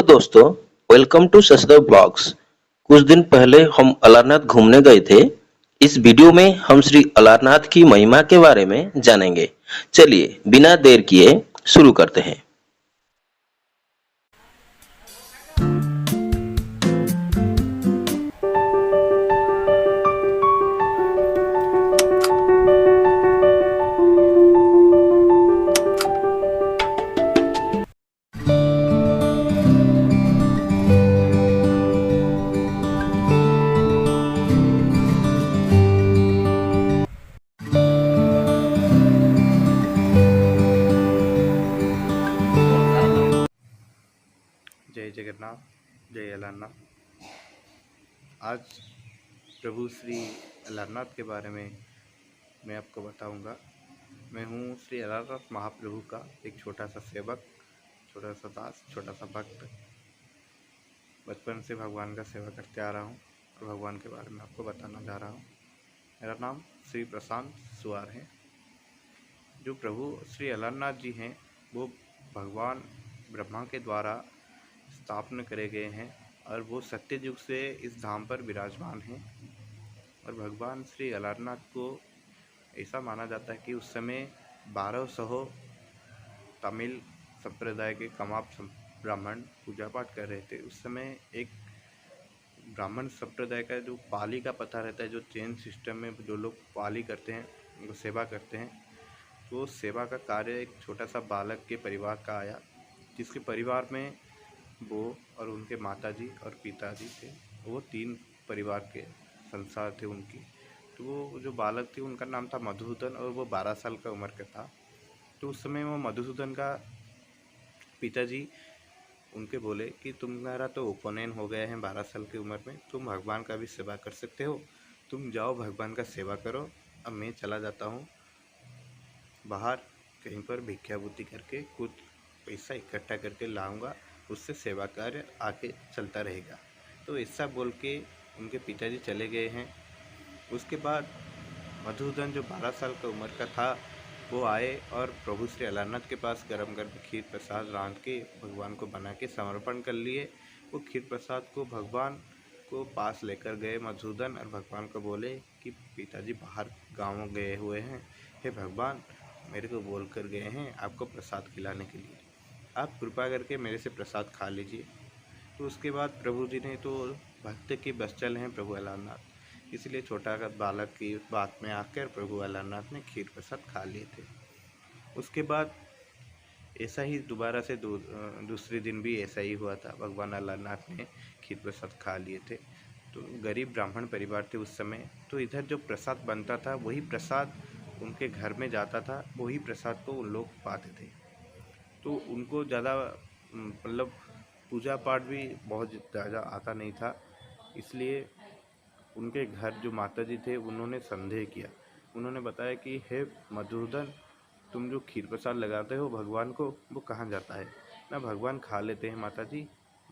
दोस्तों, welcome to Shashadhar blogs. कुछ दिन पहले हम अलारनाथ घूमने गए थे। इस वीडियो में हम श्री अलारनाथ की महिमा के बारे में जानेंगे। चलिए बिना देर किए शुरू करते हैं। जय जगन्नाथ, जय अलारनाथ। आज प्रभु श्री अलारनाथ के बारे में मैं आपको बताऊंगा। मैं हूँ श्री अलारनाथ महाप्रभु का एक छोटा सा सेवक, छोटा सा दास, छोटा सा भक्त। बचपन से भगवान का सेवा करते आ रहा हूँ और भगवान के बारे में आपको बताना जा रहा हूँ। मेरा नाम श्री प्रशांत सुवार है। जो प्रभु श्री अलारनाथ जी हैं वो भगवान ब्रह्मा के द्वारा स्थापना करे गए हैं और वो सत्य युग से इस धाम पर विराजमान हैं। और भगवान श्री अलारनाथ को ऐसा माना जाता है कि उस समय 1200 तमिल संप्रदाय के कमाप ब्राह्मण पूजा पाठ कर रहे थे। उस समय एक ब्राह्मण संप्रदाय का जो पाली का पता रहता है, जो चेन सिस्टम में जो लोग पाली करते हैं, वो सेवा करते हैं, तो सेवा का कार्य एक छोटा सा बालक के परिवार का आया, जिसके परिवार में वो और उनके माताजी और पिताजी थे। वो 3 परिवार के संसार थे उनकी। तो वो जो बालक थे उनका नाम था मधुसूदन और वो 12 साल का उम्र का था। तो उस समय वो मधुसूदन का पिताजी उनके बोले कि तुम्हारा तो उपनयन हो गया है 12 साल की उम्र में, तुम भगवान का भी सेवा कर सकते हो, तुम जाओ भगवान का सेवा करो। अब मैं चला जाता हूँ बाहर कहीं पर भिक्षावृत्ति करके कुछ पैसा इकट्ठा करके लाऊंगा, उससे सेवा कार्य आगे चलता रहेगा। तो ऐसा बोल के उनके पिताजी चले गए हैं। उसके बाद मधुसूदन जो 12 साल का उम्र का था वो आए और प्रभु श्री अलारनाथ के पास गरम गरम खीर प्रसाद रांध के भगवान को बना के समर्पण कर लिए। वो खीर प्रसाद को भगवान को पास लेकर गए मधुसूदन और भगवान को बोले कि पिताजी बाहर गाँव गए हुए हैं, हे भगवान मेरे को बोल कर गए हैं आपको प्रसाद खिलाने के लिए, आप कृपा करके मेरे से प्रसाद खा लीजिए। तो उसके बाद प्रभु जी ने तो भक्त की बस हैं प्रभु अलारनाथ, इसलिए छोटा बालक की बात में आकर प्रभु अलारनाथ ने खीर प्रसाद खा लिए थे। उसके बाद ऐसा ही दोबारा से दूसरे दिन भी ऐसा ही हुआ था। भगवान अलारनाथ ने खीर प्रसाद खा लिए थे। तो गरीब ब्राह्मण परिवार थे उस समय, तो इधर जो प्रसाद बनता था वही प्रसाद उनके घर में जाता था, वही प्रसाद को उन लोग पाते थे। तो उनको ज़्यादा मतलब पूजा पाठ भी बहुत ज़्यादा आता नहीं था, इसलिए उनके घर जो माताजी थे उन्होंने संदेह किया। उन्होंने बताया कि हे मधुसूदन, तुम जो खीर प्रसाद लगाते हो भगवान को वो कहाँ जाता है? ना भगवान खा लेते हैं माताजी।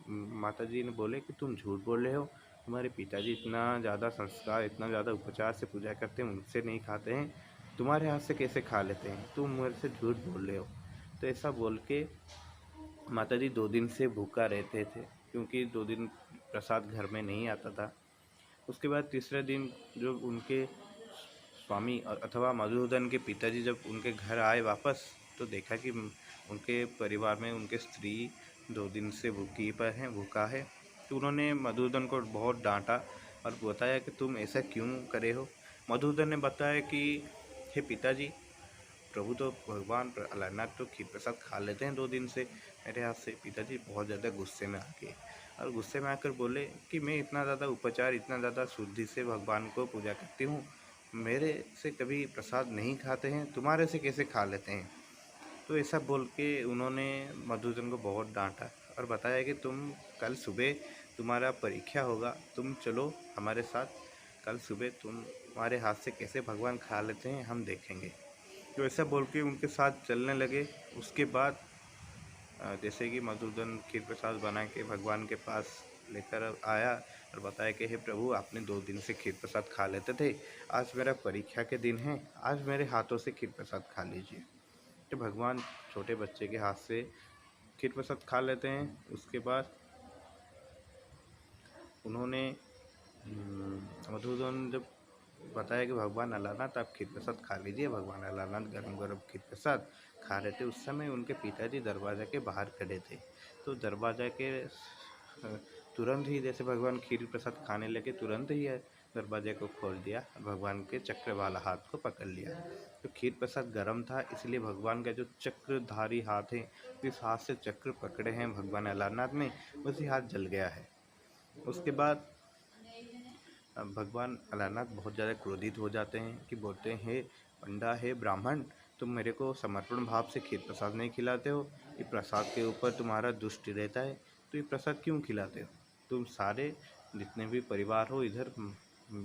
माताजी ने बोले कि तुम झूठ बोल रहे हो, तुम्हारे पिताजी इतना ज़्यादा संस्कार, इतना ज़्यादा उपचार से पूजा करते हैं, उनसे नहीं खाते हैं, तुम्हारे हाथ से कैसे खा लेते हैं? तुम मेरे से झूठ बोल रहे हो। तो ऐसा बोल के माताजी 2 दिन से भूखा रहते थे, क्योंकि 2 दिन प्रसाद घर में नहीं आता था। उसके बाद तीसरे दिन जो उनके स्वामी अथवा मधुसूदन के पिताजी जब उनके घर आए वापस, तो देखा कि उनके परिवार में उनके स्त्री 2 दिन से भूखा है। तो उन्होंने मधुसूदन को बहुत डांटा और बताया कि तुम ऐसा क्यों करे हो। मधुसूदन ने बताया कि हे पिताजी, प्रभु तो भगवान अलारनाथ तो खीर प्रसाद खा लेते हैं 2 दिन से मेरे हाथ से। पिताजी बहुत ज़्यादा गुस्से में आ गए और गुस्से में आकर बोले कि मैं इतना ज़्यादा उपचार, इतना ज़्यादा शुद्धि से भगवान को पूजा करती हूँ, मेरे से कभी प्रसाद नहीं खाते हैं, तुम्हारे से कैसे खा लेते हैं? तो ऐसा बोल के उन्होंने मधुसूदन को बहुत डांटा और बताया कि तुम कल सुबह तुम्हारा परीक्षा होगा, तुम चलो हमारे साथ, कल सुबह तुम्हारे हाथ से कैसे भगवान खा लेते हैं हम देखेंगे। तो ऐसा बोल के उनके साथ चलने लगे। उसके बाद जैसे कि मधुसूदन खीर प्रसाद बना के भगवान के पास लेकर आया और बताया कि हे प्रभु, आपने 2 दिन से खीर प्रसाद खा लेते थे, आज मेरा परीक्षा के दिन है, आज मेरे हाथों से खीर प्रसाद खा लीजिए। तो भगवान छोटे बच्चे के हाथ से खीर प्रसाद खा लेते हैं। उसके बाद उन्होंने मधुसूदन जब बताया कि भगवान अलारनाथ आप खीर प्रसाद खा लीजिए, भगवान अलारनाथ गरम गरम खीर प्रसाद खा रहे थे। उस समय उनके पिताजी दरवाज़ा के बाहर खड़े थे, तो दरवाज़ा के तुरंत ही जैसे भगवान खीर प्रसाद खाने लगे, तुरंत ही दरवाजे को खोल दिया, भगवान के चक्र वाला हाथ को पकड़ लिया। तो खीर प्रसाद गर्म था, इसलिए भगवान का जो चक्रधारी हाथ है, जिस हाथ से चक्र पकड़े हैं भगवान अलारनाथ ने, उसी हाथ जल गया है। उसके बाद भगवान अलारनाथ बहुत ज़्यादा क्रोधित हो जाते हैं कि बोलते हैं, हे पंडा, हे ब्राह्मण, तुम मेरे को समर्पण भाव से खीर प्रसाद नहीं खिलाते हो, ये प्रसाद के ऊपर तुम्हारा दृष्टि रहता है, तो ये प्रसाद क्यों खिलाते हो? तुम सारे जितने भी परिवार हो इधर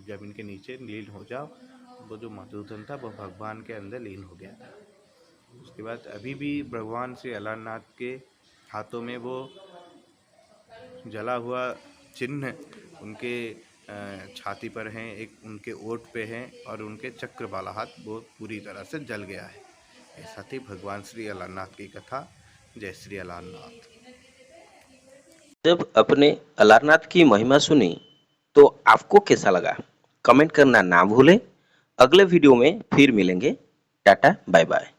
जमीन के नीचे लीन हो जाओ। वो जो मधुसूदन था वो भगवान के अंदर लीन हो गया था। उसके बाद अभी भी भगवान श्री अलारनाथ के हाथों में वो जला हुआ चिन्ह उनके छाती पर हैं, एक उनके ओठ पे हैं, और उनके चक्र वाला हाथ वो पूरी तरह से जल गया है। ऐसा थी भगवान श्री अलारनाथ की कथा। जय श्री अलारनाथ। जब अपने अलारनाथ की महिमा सुनी तो आपको कैसा लगा? कमेंट करना ना भूलें। अगले वीडियो में फिर मिलेंगे। Tata bye bye.